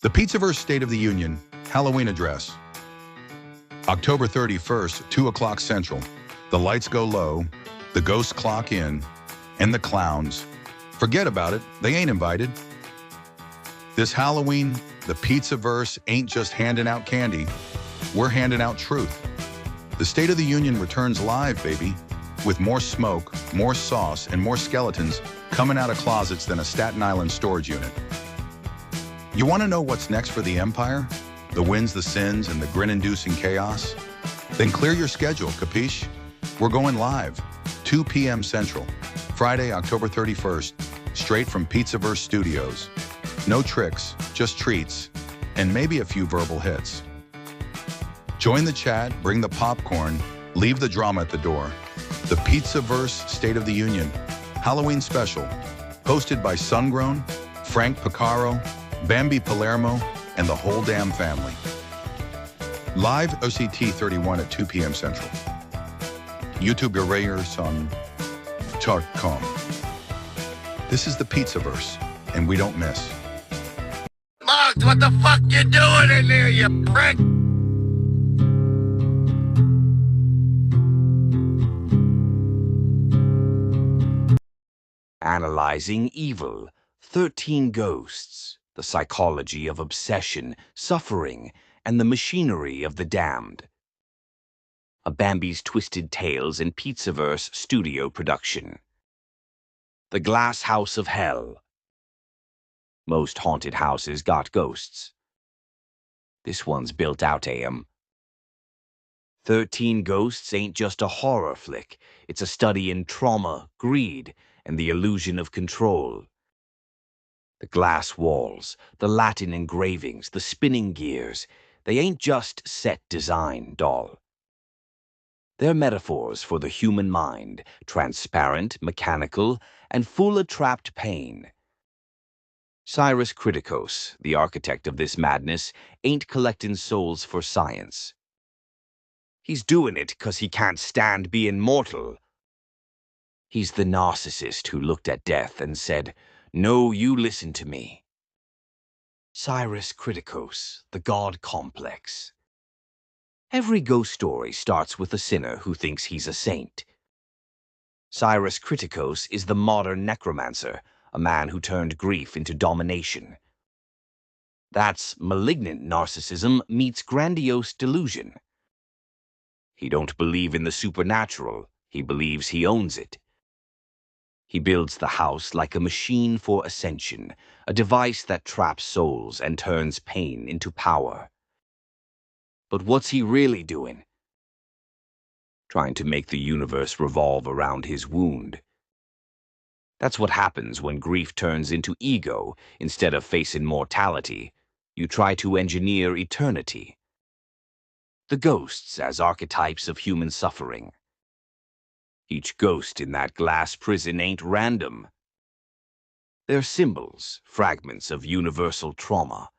The Pizzaverse State of the Union Halloween Address. October 31st, 2 o'clock Central. The lights go low, the ghosts clock in, and the clowns. Forget about it, they ain't invited. This Halloween, the Pizzaverse ain't just handing out candy, we're handing out truth. The State of the Union returns live, baby, with more smoke, more sauce, and more skeletons coming out of closets than a Staten Island storage unit. You want to know what's next for the Empire? The wins, the sins, and the grin-inducing chaos? Then clear your schedule, capiche? We're going live, 2 p.m. Central, Friday, October 31st, straight from Pizzaverse Studios. No tricks, just treats, and maybe a few verbal hits. Join the chat, bring the popcorn, leave the drama at the door. The Pizzaverse State of the Union Halloween Special, hosted by Sungrown, Frank Picaro, Bambi Palermo, and the whole damn family. Live OCT 31 at 2 p.m. Central. YouTube your rayers on .com. This is the Pizzaverse, and we don't miss. Mugs, what the fuck you doing in there, you prick? Analyzing Evil, 13 Ghosts, the Psychology of Obsession, Suffering, and the Machinery of the Damned. A Bambi's Twisted Tales and Pizzaverse studio production. The Glass House of Hell. Most haunted houses got ghosts. This one's built out, AM. 13 Ghosts ain't just a horror flick. It's a study in trauma, greed, and the illusion of control. The glass walls, the Latin engravings, the spinning gears, they ain't just set design, doll. They're metaphors for the human mind, transparent, mechanical, and full of trapped pain. Cyrus Kriticos, the architect of this madness, ain't collecting souls for science. He's doing it 'cause he can't stand being mortal. He's the narcissist who looked at death and said, "No, you listen to me." Cyrus Kriticos, the God Complex. Every ghost story starts with a sinner who thinks he's a saint. Cyrus Kriticos is the modern necromancer, a man who turned grief into domination. That's malignant narcissism meets grandiose delusion. He don't believe in the supernatural, he believes he owns it. He builds the house like a machine for ascension, a device that traps souls and turns pain into power. But what's he really doing? Trying to make the universe revolve around his wound. That's what happens when grief turns into ego. Instead of facing mortality, you try to engineer eternity. The ghosts as archetypes of human suffering. Each ghost in that glass prison ain't random. They're symbols, fragments of universal trauma.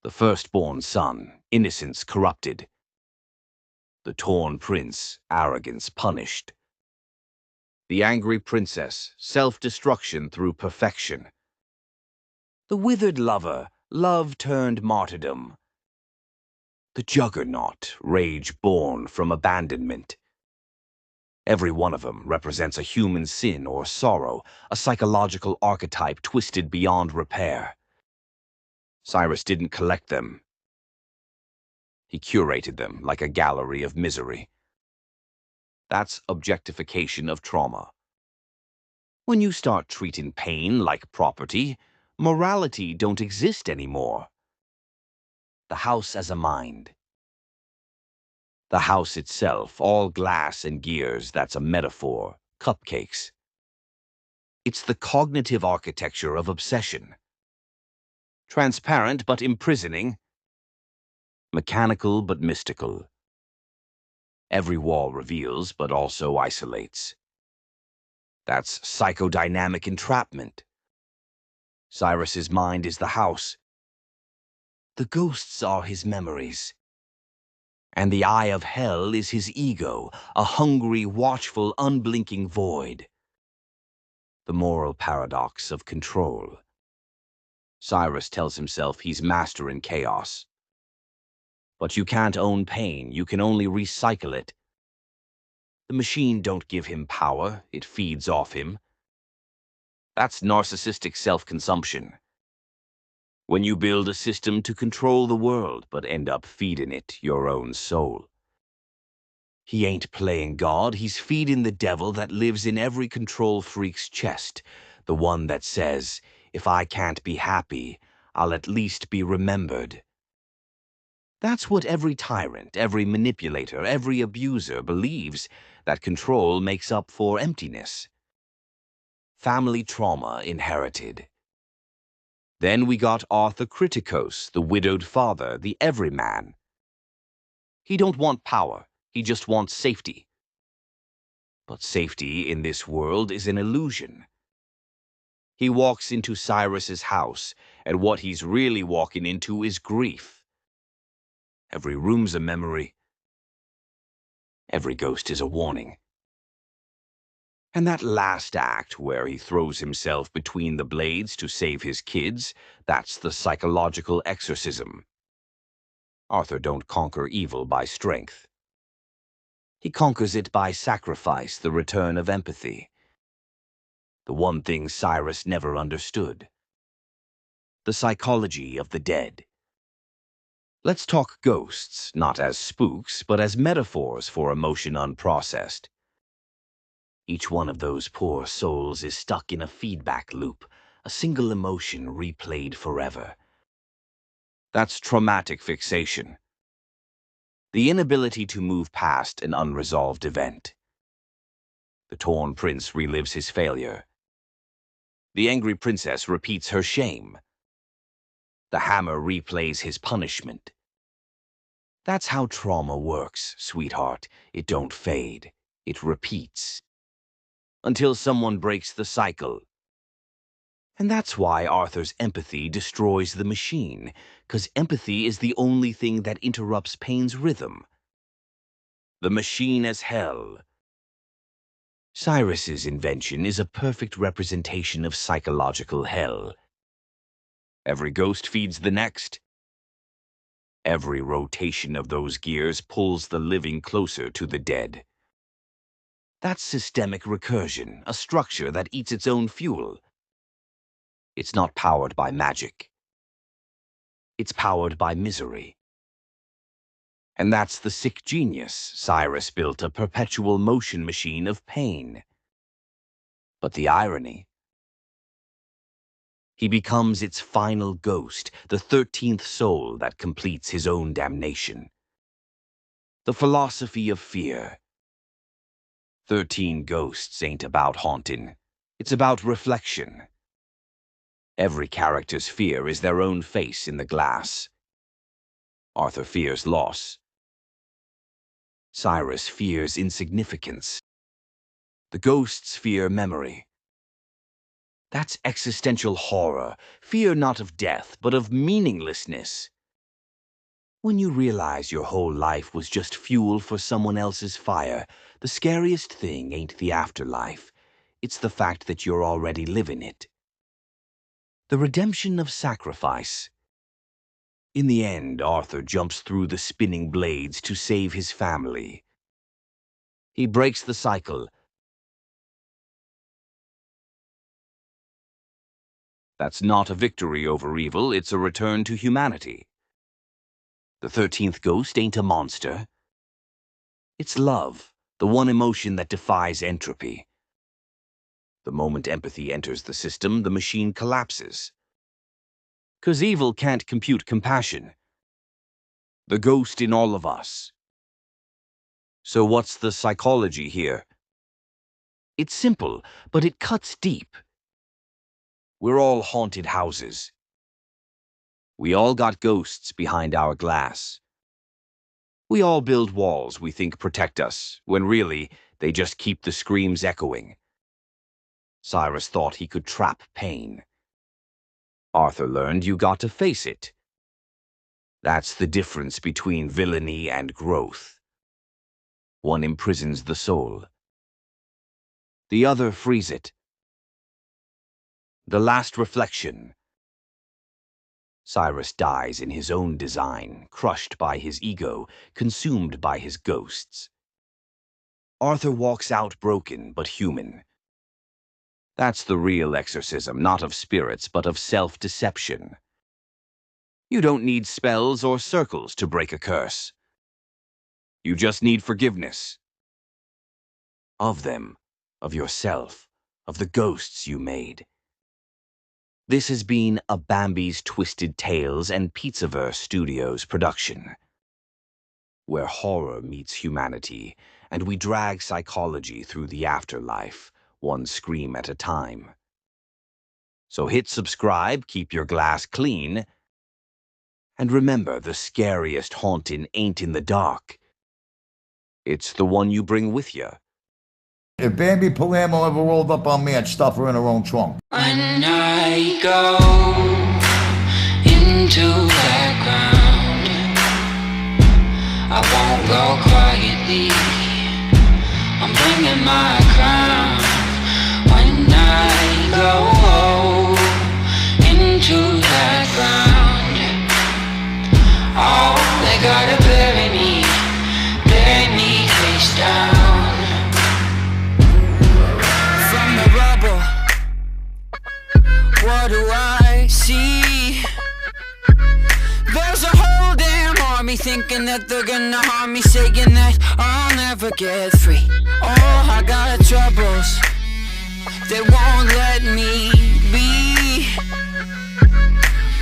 The firstborn son, innocence corrupted. The torn prince, arrogance punished. The angry princess, self-destruction through perfection. The withered lover, love turned martyrdom. The juggernaut, rage born from abandonment. Every one of them represents a human sin or sorrow, a psychological archetype twisted beyond repair. Cyrus didn't collect them. He curated them like a gallery of misery. That's objectification of trauma. When you start treating pain like property, morality don't exist anymore. The house as a mind. The house itself, all glass and gears, that's a metaphor, cupcakes. It's the cognitive architecture of obsession. Transparent but imprisoning. Mechanical but mystical. Every wall reveals but also isolates. That's psychodynamic entrapment. Cyrus's mind is the house. The ghosts are his memories. And the eye of hell is his ego, a hungry, watchful, unblinking void. The moral paradox of control. Cyrus tells himself he's master in chaos. But you can't own pain, you can only recycle it. The machine don't give him power, it feeds off him. That's narcissistic self-consumption. When you build a system to control the world, but end up feeding it your own soul. He ain't playing God, he's feeding the devil that lives in every control freak's chest, the one that says, if I can't be happy, I'll at least be remembered. That's what every tyrant, every manipulator, every abuser believes, that control makes up for emptiness. Family trauma inherited. Then we got Cyrus Kriticos, the widowed father, the everyman. He don't want power, he just wants safety. But safety in this world is an illusion. He walks into Cyrus's house, and what he's really walking into is grief. Every room's a memory. Every ghost is a warning. And that last act, where he throws himself between the blades to save his kids, that's the psychological exorcism. Arthur don't conquer evil by strength. He conquers it by sacrifice, the return of empathy. The one thing Cyrus never understood. The psychology of the dead. Let's talk ghosts, not as spooks, but as metaphors for emotion unprocessed. Each one of those poor souls is stuck in a feedback loop, a single emotion replayed forever. That's traumatic fixation. The inability to move past an unresolved event. The torn prince relives his failure. The angry princess repeats her shame. The hammer replays his punishment. That's how trauma works, sweetheart. It don't fade. It repeats. Until someone breaks the cycle. And that's why Arthur's empathy destroys the machine, 'cause empathy is the only thing that interrupts pain's rhythm. The machine as hell. Cyrus's invention is a perfect representation of psychological hell. Every ghost feeds the next. Every rotation of those gears pulls the living closer to the dead. That's systemic recursion, a structure that eats its own fuel. It's not powered by magic. It's powered by misery. And that's the sick genius. Cyrus built a perpetual motion machine of pain. But the irony? He becomes its final ghost, the 13th soul that completes his own damnation. The philosophy of fear. 13 ghosts ain't about haunting. It's about reflection. Every character's fear is their own face in the glass. Arthur fears loss. Cyrus fears insignificance. The ghosts fear memory. That's existential horror, fear not of death, but of meaninglessness. When you realize your whole life was just fuel for someone else's fire, the scariest thing ain't the afterlife. It's the fact that you're already living it. The redemption of sacrifice. In the end, Arthur jumps through the spinning blades to save his family. He breaks the cycle. That's not a victory over evil, it's a return to humanity. The 13th ghost ain't a monster. It's love, the one emotion that defies entropy. The moment empathy enters the system, the machine collapses. 'Cause evil can't compute compassion. The ghost in all of us. So what's the psychology here? It's simple, but it cuts deep. We're all haunted houses. We all got ghosts behind our glass. We all build walls we think protect us, when really, they just keep the screams echoing. Cyrus thought he could trap pain. Arthur learned you got to face it. That's the difference between villainy and growth. One imprisons the soul. The other frees it. The last reflection. Cyrus dies in his own design, crushed by his ego, consumed by his ghosts. Arthur walks out broken but human. That's the real exorcism, not of spirits, but of self-deception. You don't need spells or circles to break a curse. You just need forgiveness. Of them, of yourself, of the ghosts you made. This has been a Bambi's Twisted Tales and Pizzaverse Studios production, where horror meets humanity, and we drag psychology through the afterlife, one scream at a time. So hit subscribe, keep your glass clean, and remember, the scariest haunting ain't in the dark. It's the one you bring with you. If Bambi Palermo ever rolled up on me, I'd stuff her in her own trunk. When I go into that ground, I won't go quietly. I'm bringing my crown. When I go into that ground, oh, they gotta bury me face down. From the rubble, what do I see? There's a whole damn army thinking that they're gonna harm me, saying that I'll never get free. Oh, I got troubles, they won't let me be.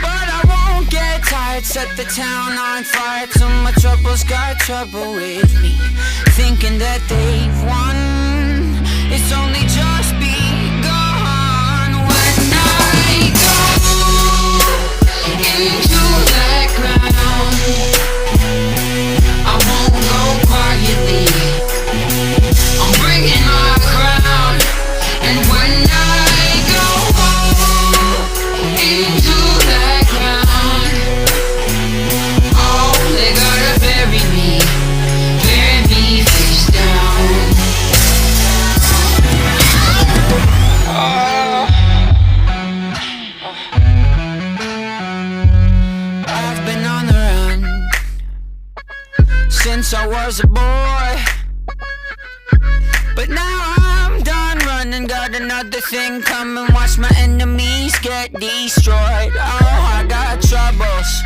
But I won't get tired, set the town on fire till my troubles got trouble with me. Thinking that they've won, it's only just begun. When I go into that ground, I won't go quietly. I'm bringing my crown. And when I go into that ground, oh, they gotta bury me face down. I've been on the run since I was a boy, but now I'm done running, got another thing coming. Watch my enemies get destroyed. Oh, I got troubles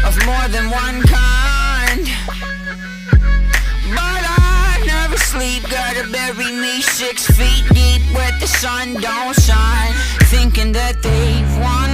of more than one kind, but I never sleep. Gotta bury me 6 feet deep where the sun don't shine. Thinking that they've won,